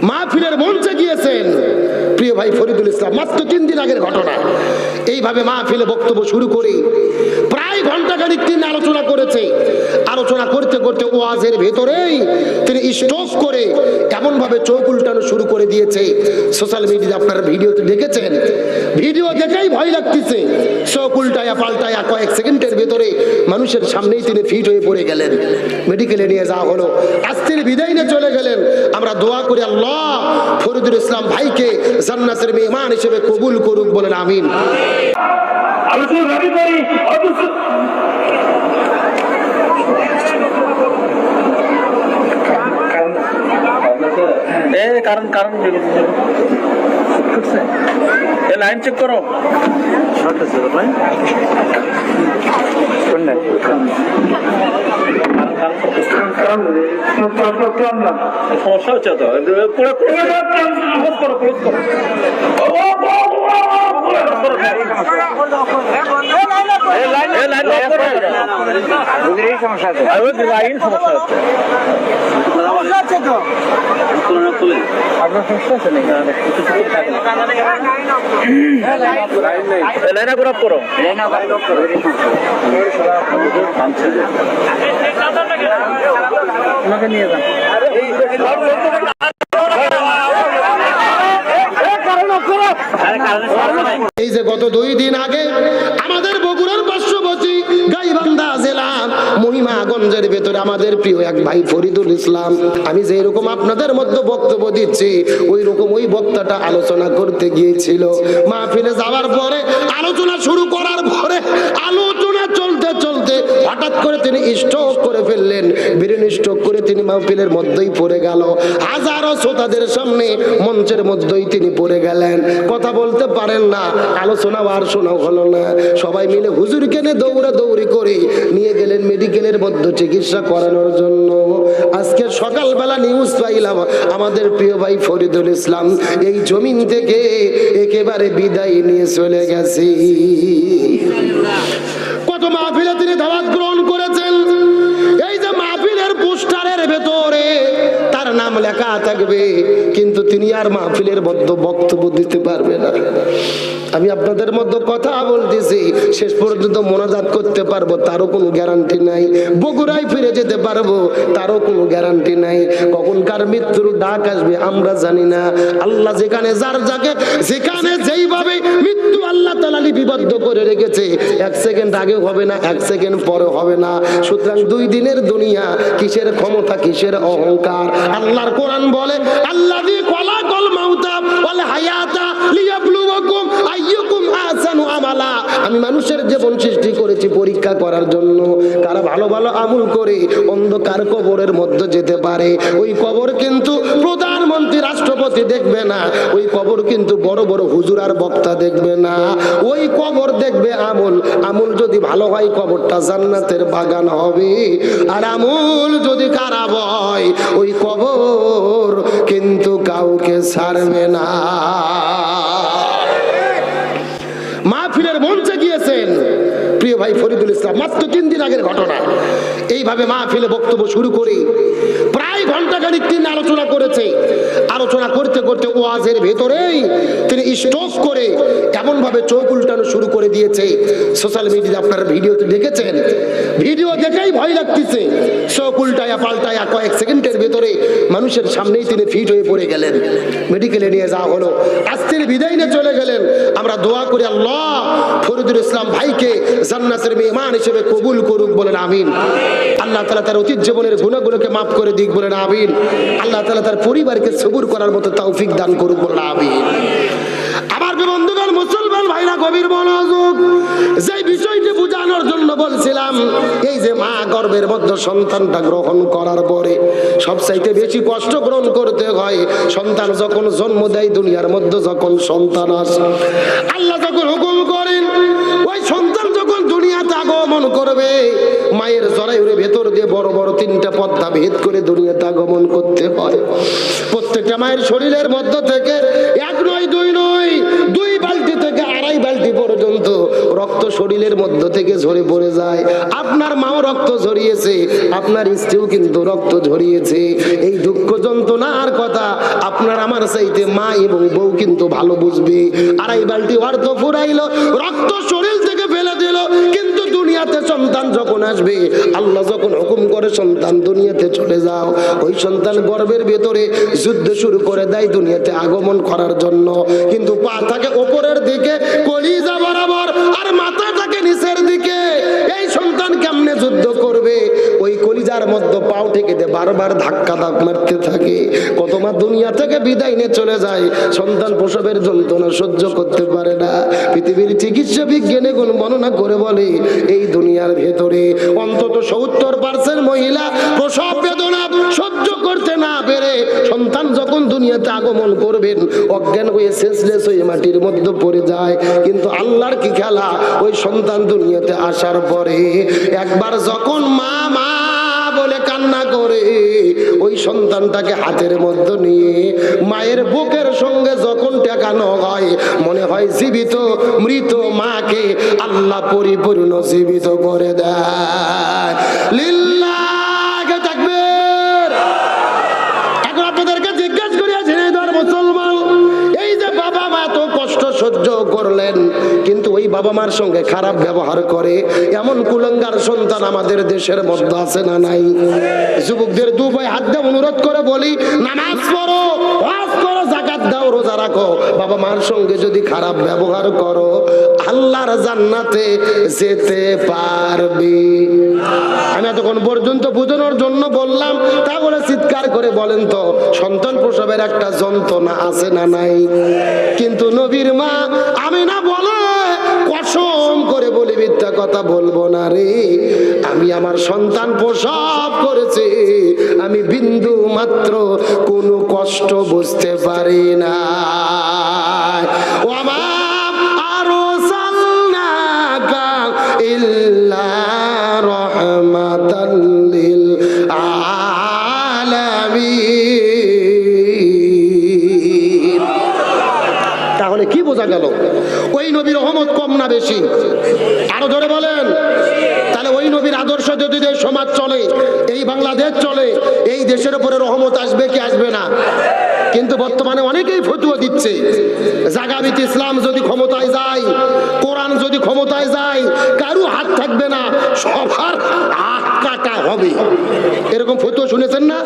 মাহফিলের মঞ্চে গিয়েছেন প্রিয় ভাই ফরিদুল ইসলাম, মাত্র 3 দিন আগের ঘটনা। এইভাবে মাহফিলে বক্তব্য শুরু করে প্রায় ঘন্টাখানিক তিনি আলোচনা করেছে। আলোচনা করতে করতে ওয়াজের ভেতরেই তিনি স্টপ করে এমন ভাবে চোখ উল্টানো শুরু করে দিয়েছে। সোশ্যাল মিডিয়ায় আপনারা ভিডিওতে দেখেছেন, ভিডিও দেখেই ভয় লাগতেছে। চোখ উল্টায়া পাল্টায়া কয়েক সেকেন্ডের ভেতরে মানুষের সামনেই তিনি ফিট হয়ে পড়ে গেলেন। মেডিকেলে নিয়ে যাওয়া হলো, আজকের বিদায় নিয়ে চলে গেলেন। আমরা দোয়া করি আল্লাহ ফরিদুল ইসলাম ভাইকে জান্নাতের মেহমান হিসেবে কবুল করুক, বলেন আমিন। কারণ লাইন চেক করো। সমস্যা হচ্ছে তো লাইন সমস্যা হচ্ছে। নিয়ে যান। এই যে গত 2 দিন আগে আমাদের বগুড়ার পার্শ্ববর্তী গাইবান্ধা জেলা মহিমাগঞ্জের ভেতরে আমাদের প্রিয় এক ভাই ফরিদুল ইসলাম, আমি যে এরকম আপনাদের মধ্যে বক্তব্য দিচ্ছি ওই রকম ওই বক্তাটা আলোচনা করতে গিয়েছিল। মাহফিলে যাওয়ার পরে আলোচনা শুরু করার পরে আলোচনা চলতে চলতে হঠাৎ করে তিনি স্ট্রোক করে ফেললেন। ব্রেন স্ট্রোক করে তিনি মাহফিলের মধ্যেই পড়ে গেল। হাজারো শ্রোতাদের সামনে মঞ্চের মধ্যেই তিনি পড়ে গেলেন। কথা বলতে পারেন না, আলোচনা আর শোনা হলো না। সবাই মিলে হুজুরকে নিয়ে দৌড়াদৌড়ি করে নিয়ে গেলেন মেডিকেলের মধ্যে চিকিৎসা করানোর জন্য। আজকে সকালবেলা নিউজ পাইলাম আমাদের প্রিয় ভাই ফরিদুল ইসলাম এই জমিন থেকে একেবারে বিদায় নিয়ে চলে গেছে। কত মাহফিলে তিনি দাওয়াত গ্রহণ করেছেন। এই যে মাহফিলের পোস্টারের ভেতরে তার নাম লেখা থাকবে, কিন্তু তিনি আর মাহফিলের মধ্যে বক্তব্য দিতে পারবে না। আমি আপনাদের মধ্যে কথা বলতেছি, শেষ পর্যন্ত মোনাজাত করতে পারবো তারও কোনো গ্যারান্টি নাই। বগুড়ায় ফিরে যেতে পারবো তারও কোনো গ্যারান্টি নাই। কখন কার মৃত্যুর ডাক আসবে আমরা জানি না। আল্লাহ যেখানে যার যাকে যেখানে যেইভাবে মৃত্যু আল্লাহ তাআলা লিপিবদ্ধ করে রেখেছে, 1 সেকেন্ড আগে হবে না, 1 সেকেন্ড পরে হবে না। সুতরাং 2 দিনের দুনিয়া, কিসের ক্ষমতা, কিসের অহংকার। আল্লাহর কোরআন বলে আল্লাযী খালাকাল মাউতা ওয়াল হায়াতা লিয়াবলুয়াকুম আইয়ুকুম আহসানু আমালা। আমি মানুষের জীবন সৃষ্টি করেছি পরীক্ষা করার জন্য, কারা ভালো ভালো আমল করে অন্ধকার কবরের মধ্যে যেতে পারে। ওই কবর কিন্তু প্রধানমন্ত্রী রাষ্ট্রপতি দেখবে না, ওই কবর কিন্তু বড় বড় হুজুর আর বক্তা দেখবে না। ওই কবর দেখবে আমল। আমল যদি ভালো হয় কবরটা জান্নাতের বাগান হবে, আর আমল যদি খারাপ হয় ওই কবর কিন্তু কাউকে ছাড়বে না। মাহফিলের মঞ্চে গিয়েছেন প্রিয় ভাই ফরিদুল ইসলাম, মাত্র 3 দিন আগের ঘটনা। এইভাবে মাহফিলে বক্তব্য শুরু করে প্রায় ঘন্টাখানিক তিনি আলোচনা করেছে। আলোচনা করতে করতে ওয়াজের ভেতরেই তিনি স্টপ করে এমন ভাবে চোখ উল্টানো শুরু করে দিয়েছে। সোশ্যাল মিডিয়ায় আপনারা ভিডিওতে দেখেছেন, ভিডিও দেখেই ভয় লাগতেছে। চোখ উল্টায়া পাল্টায়া কয়েক সেকেন্ডের ভেতরে মানুষের সামনেই তিনি ফিট হয়ে পড়ে গেলেন। মেডিকেলে নিয়ে যাওয়া হলো, আজকের বিদায় নিয়ে চলে গেলেন। আমরা দোয়া করি আল্লাহ ফরিদুল ইসলাম ভাইকে জান্নাতের মেহমান হিসেবে কবুল করুক, বলেন আমিন। আল্লাহ তাআলা তার অতীত জীবনের গুনাহগুলোকে মাফ করে দিক, বলেন আমিন। আল্লাহ তাআলা তার পরিবারকে সবুর করার মতো তৌফিক দান করুক, বলেন আমিন। আমার বন্ধুগণ, মুসলমান ভাইরা, গভীর মনোযোগ। যে বিষয়টি বোঝানোর জন্য বলছিলাম, এই যে মা গর্ভের মধ্যে সন্তানটা গ্রহণ করার পরে সবচাইতে বেশি কষ্ট গ্রহণ করতে হয় সন্তান যখন জন্ম দেয়। দুনিয়ার মধ্যে যখন সন্তান আসে, আল্লাহ যখন হুকুম করেন ওই সন্তান যখন দুনিয়াতে আগমন করবে, মায়ের জরায়ুর ভেতর দিয়ে বড় বড় 3টা পর্দা ভেদ করে দুনিয়াতে আগমন করতে হয়। প্রত্যেকটা মায়ের শরীরের মধ্য থেকে 1 নয় 2 নয় 2 বালতি থেকে 2.5 বালতি পর্যন্ত রক্ত শরীরের মধ্য থেকে ঝরে পড়ে যায়। আপনার মাও রক্ত ঝরিয়েছে, আপনার স্ত্রীও কিন্তু রক্ত ঝরিয়েছে। এই দুঃখ যন্ত্রণার কথা আপনার আমার চাইতে মা এবং বউ কিন্তু ভালো বুঝবে। আড়াই বালতি অর্থ ফুরাইলো, রক্ত শরীর থেকে ফেলে দিল, কিন্তু দুনিয়াতে সন্তান যখন আসবে, আল্লাহ যখন হুকুম করে সন্তান দুনিয়াতে চলে যাও, ওই সন্তান গর্ভের ভেতরে যুদ্ধ শুরু করে দেয় দুনিয়াতে আগমন করার জন্য। কিন্তু পা থাকে উপরের দিকে, কলিজা বরাবর, আর মাথা থাকে নিচের দিকে। এই সন্তান কেমনে যুদ্ধ করবে? ওই কলিজার মধ্যে পাও থেকে দে বারবার ধাক্কা মারতে থাকে। কত মা দুনিয়া থেকে বিদায় নিয়ে চলে যায়, সন্তান প্রসবের যন্ত্রণা সহ্য করতে পারে না। পৃথিবীর চিকিৎসা বিজ্ঞানে কোন বর্ণনা করে বলে, এই দুনিয়ার ভেতরে অন্তত 70% মহিলা প্রসব বেদনা সহ্য করতে না পেরে সন্তান যখন দুনিয়াতে আগমন করবেন, অজ্ঞান হয়ে সেন্সলেস হয়ে মাটির মধ্যে পড়ে যায়। কিন্তু আল্লাহর কি খেলা, ওই সন্তান দুনিয়াতে আসার পরে একবার যখন মা মা বলে কান্না করে, ওই সন্তানটাকে হাতের মধ্যে নিয়ে মায়ের বুকের সঙ্গে যখন টেকানো হয়, মনে হয় জীবিত মৃত মাকে আল্লাহ পরিপূর্ণ জীবিত করে দেয়। লিল্লাহি তাকবীর। এখন আপনাদেরকে জিজ্ঞাসা করিয়াছেন, এই ধর মুসলমান, এই যে বাবা মা তো কষ্ট সহ্য করলেন, কিন্তু ওই বাবা মার সঙ্গে খারাপ ব্যবহার করে এমন কুলাঙ্গার সন্তান আমাদের দেশের মধ্যে আছে না নাই? যুবকদের দু ভাই হাত দিয়ে অনুরোধ করে বলি, নামাজ পড়ো, ওয়াজ করো, যাকাত দাও, রোজা রাখো। বাবা মার সঙ্গে যদি খারাপ ব্যবহার করো, আল্লাহর জান্নাতে যেতে পারবে। আমি এতক্ষণ পর্যন্ত বোঝানোর জন্য বললাম, তা বলে চিৎকার করে বলেন তো, সন্তান প্রসবের একটা যন্ত্রণা আছে না নাই? কিন্তু নবীর মা আমিনা বলে, কসম করে বলি মিথ্যা কথা বলবো না রে, আমি আমার সন্তান প্রসব করেছি, আমি বিন্দু মাত্র কোনো কষ্ট বুঝতে পারি না। ও আমার আরো সাল্লাকা ইল্লা রাহমাতাল লিল আলামিন। তাহলে কি বোঝা গেল? ওই নবীর রহমত কম না বেশি? আরো ধরে বলেন। তাহলে ওই নবীর আদর্শ যদি এই সমাজ চলে, এই বাংলাদেশ চলে, এই দেশের উপরে রহমত আসবে কি আসবে না? কিন্তু বর্তমানে অনেকেই ফতুয়া দিচ্ছে, জাগাবিত ইসলাম যদি ক্ষমতায় যায়, কোরআন যদি ক্ষমতায় যায়, কারো হাত থাকবে না, সবার হাত কাটা হবে। এরকম ফতুয়া শুনেছেন না?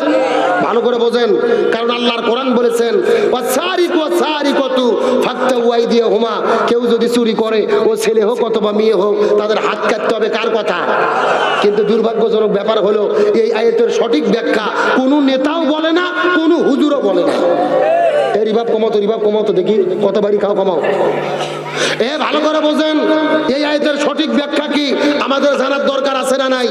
ভালো করে বোঝেন, কারণ আল্লাহর কোরআন বলেছেন, ওয়াসারিকু ওয়াসারিকাতু ফাকতাউ আইদিয়াহুমা, কেউ যদি চুরি করে, ও ছেলে হোক অথবা মেয়ে হোক, তাদের হাত কাটতে হবে। কার কথা? কিন্তু দুর্ভাগ্যজনক ব্যাপার হলো, এই আয়াতের সঠিক ব্যাখ্যা কোনো নেতাও বলে না, কোনো হুজুরও বলে না। রিভাব কমাও তো দেখি, কত বাড়ি খাও কমাও। ভালো করে বোঝেন, এই আয়াতের সঠিক ব্যাখ্যা কি আমাদের জানার দরকার আছে না নাই?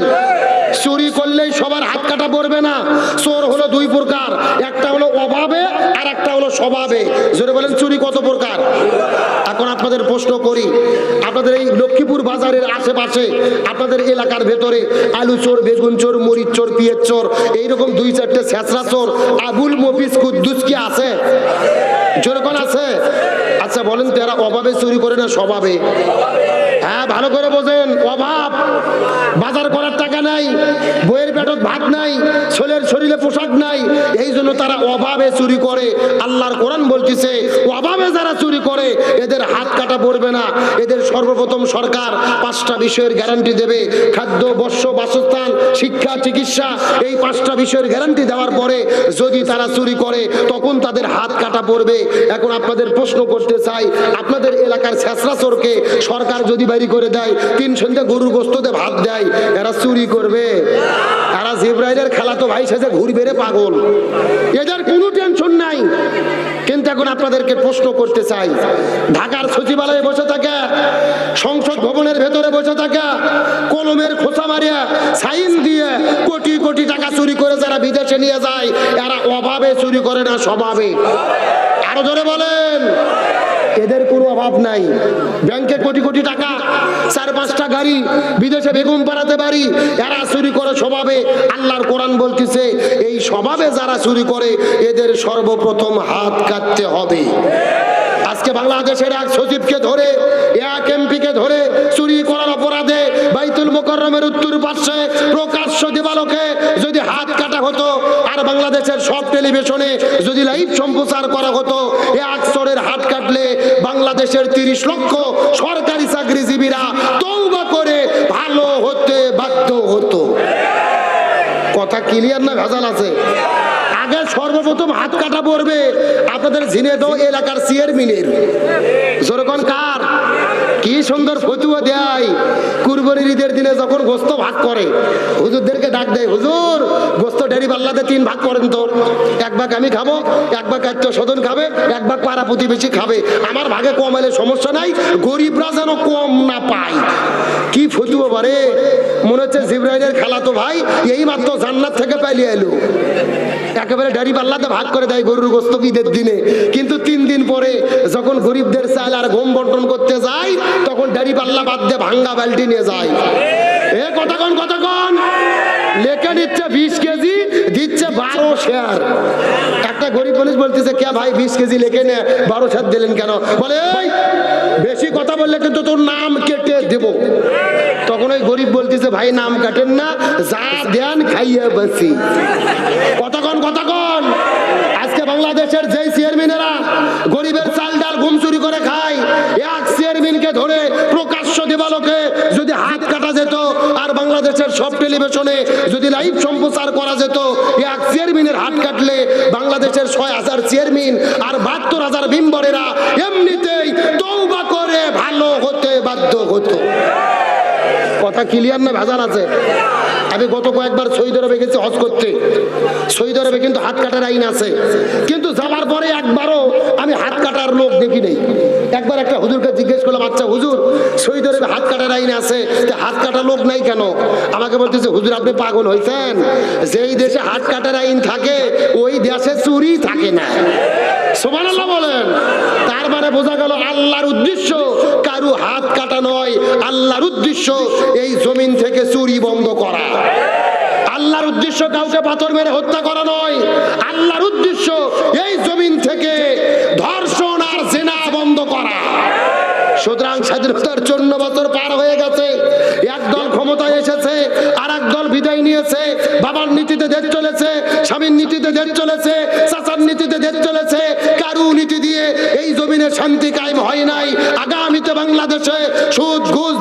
চুরি করলেই সবার হাত কাটা পড়বে না। চোর হলো দুই প্রকার, একটা হলো অভাবে আর একটা হলো স্বভাবে। জোরে বলেন, চুরি কত প্রকার? এখন আপনাদের প্রশ্ন করি, আপনাদের এই লক্ষ্মীপুর বাজারের আশেপাশে, আপনাদের এলাকার ভেতরে আলু চোর, বেগুন চোর, মরিচ চোর, পিঁয়াজ চোর, এইরকম দুই চারটে ছেঁচড়া চোর, আবুল মফিজ কুদ্দুস কি আছে? যেরকম আছে? আচ্ছা বলেন তো, এরা অভাবে চুরি করে না স্বভাবে? হ্যাঁ, ভালো করে বোঝেন। অভাব, বাজার করার টাকা নাই, বইয়ের পেটত ভাত নাই, ছেলের শরীরে পোশাক নাই, এই জন্য তারা অভাবে চুরি করে। আল্লাহর কোরআন বলতেছে, অভাবে যারা চুরি করে এদের হাত কাটা পড়বে না। এদের সর্বপ্রথম সরকার 5টা বিষয়ের গ্যারান্টি দেবে, খাদ্য, বস্ত্র, বাসস্থান, শিক্ষা, চিকিৎসা, এই 5টা বিষয়ের গ্যারান্টি দেওয়ার পরে যদি তারা চুরি করে, তখন তাদের হাত কাটা পড়বে। এখন আপনাদের প্রশ্ন করতে চাই, আপনাদের এলাকার ছেঁচড়া চোরকে সরকার যদি বাড়ি করে দেয়, 3 সন্ধ্যা গরুর গোশতে ভাত দেয়, এরা চুরি করবে? এরা জিব্রাইলের খেলাতো ভাই সেজে ঘুরবে রে পাগল, এদের কোনো টেনশন নাই। কিন্তু এখন আপনাদেরকে প্রশ্ন করতে চাই, ঢাকার সচিবালয়ে বসে থাকে, সংসদ ভবনের ভেতরে বসে থাকে, কলমের খোঁচা মারিয়া সাইন দিয়ে কোটি কোটি টাকা চুরি করে যারা বিদেশে নিয়ে যায়, এরা অভাবে চুরি করে না স্বভাবে? আরো জোরে বলেন। এদের কোনো অভাব নাই, ব্যাংকে কোটি কোটি টাকা, 4-5টা গাড়ি, বিদেশে বেগম পাড়াতে বাড়ি, এরা চুরি করে স্বভাবে। আল্লাহর কোরআন বলতেছে, এই স্বভাবে যারা চুরি করে এদের সর্বপ্রথম হাত কাটতে হবে। আজকে বাংলাদেশের এক সচিবকে ধরে, এক এমপিকে ধরে চুরি করার অপরাধে বাইতুল মোকাররমের উত্তর পাশে প্রকাশ্য দিবালোকে যদি হাত কাটা হতো, আর বাংলাদেশের সব টেলিভিশনে যদি লাইভ সম্প্রচার করা হতো, এক চোরের হাত কাটলে বাংলাদেশের 30 লক্ষ সরকারি চাকরিজীবীরা তওবা করে ভালো হতে বাধ্য হতো। কথা ক্লিয়ার না ভেজাল আছে? আগে সর্বপ্রথম হাত কাটা পড়বে আপনাদের ঝিনাইদহ এলাকার চেয়ারম্যানের। যেরকম কার কি সুন্দর ফতুয়া দেয়, কুরবানির ঈদের দিনে যখন গোস্ত ভাগ করে হুজুরদেরকে ডাক দেয়, হুজুর গোস্ত ডেরি পাল্লাতে 3 ভাগ করেন তো, 1 ভাগ আমি খাবো, 1 ভাগ আত্মীয়-স্বজন খাবে, 1 ভাগ পাড়া প্রতিবেশী খাবে, আমার ভাগে কম এলে সমস্যা নাই, গরিবরা যেন কম না পায়। কি ফতুয়া বারে, মনে হচ্ছে জিবরাইলের খালাতো ভাই এই মাত্র জান্নাত থেকে পালিয়ে এলো। একেবারে ডাড়ি পাল্লাতে ভাগ করে দেয় গরুর গোস্ত ঈদের দিনে, কিন্তু 3 দিন পরে যখন গরিবদের চাল আর গম বন্টন করতে যায় তখন ডাড়ি পাল্লা বাদ দিয়ে ভাঙ্গা বালতি নিয়ে যায়। এ কতক্ষণ লেখা নিচ্ছে 20 কেজি, দিচ্ছে 12 শেয়ার। একটা গরিব মানুষ বলতেছে, কে ভাই 20 কেজি লেখে নে 12 শেয়ার দিলেন কেন? বলে এই বেশি কথা বললে কিন্তু তোর নাম কেটে দেব। তখন ওই গরিব বলতেছে, ভাই নাম কাটেন না, যা দেন খাইয়া বাসি। কতক্ষণ আজকে বাংলাদেশের যেই চেয়ারম্যানেরা গরিবের চাল ডাল ঘুম চুরি করে খায়, এক চেয়ারম্যানকে ধরে প্রকাশ্য দিবালোকে যদি হাত কাটা যেত, আর বাংলাদেশের সব টেলিভিশনে যদি লাইভ সম্প্রচার করা যেত, এক চেয়ারম্যানের হাত কাটলে বাংলাদেশের 6000 চেয়ারম্যান আর 72,000 মেম্বারেরা এমনিতেই তওবা করে ভালো হতে বাধ্য হতো। কথা ক্লিয়ার না ভেজাল আছে? আমি গত কয়েকবার সৌদি আরবে গেছি হজ করতে। সৌদি আরবে কিন্তু হাত কাটার আইন আছে, কিন্তু যাওয়ার পরে একবারও আমি হাত কাটার লোক দেখি নেই। একবার একটা হুজুরকে জিজ্ঞেস করলাম, আচ্ছা হুজুর সৌদি আরবে হাত কাটার আইন আছে, হাত কাটার লোক নাই কেন? আমাকে বলতেছে, হুজুর আপনি পাগল হয়েছেন, যেই দেশে হাত কাটার আইন থাকে ওই দেশে চুরি থাকে না। সুবহানাল্লাহ বলেন। তার মানে বোঝা গেল আল্লাহর উদ্দেশ্য কারু হাত কাটা নয়, আল্লাহর উদ্দেশ্য এই জমিন থেকে চুরি বন্ধ করা। আল্লাহর উদ্দেশ্য কাউকে পাথর মেরে হত্যা করা নয়, আল্লাহর উদ্দেশ্য এই জমিন থেকে ধর্ষণ আর জিনা বন্ধ করা। সুতরাং স্বাধীনতার 54 বছর পার হয়ে গেছে, একদল ক্ষমতায় এসেছে, আর একদল বিদায় নিয়েছে। বাবার নীতিতে দেশ চলেছে, স্বামীর নীতিতে দেশ চলেছে, চাচার নীতিতে দেশ চলেছে। কারু নীতি দিয়ে এই জমিনে শান্তি কায়েম হয় নাই। আগামীতে বাংলাদেশে সুদ ঘুষ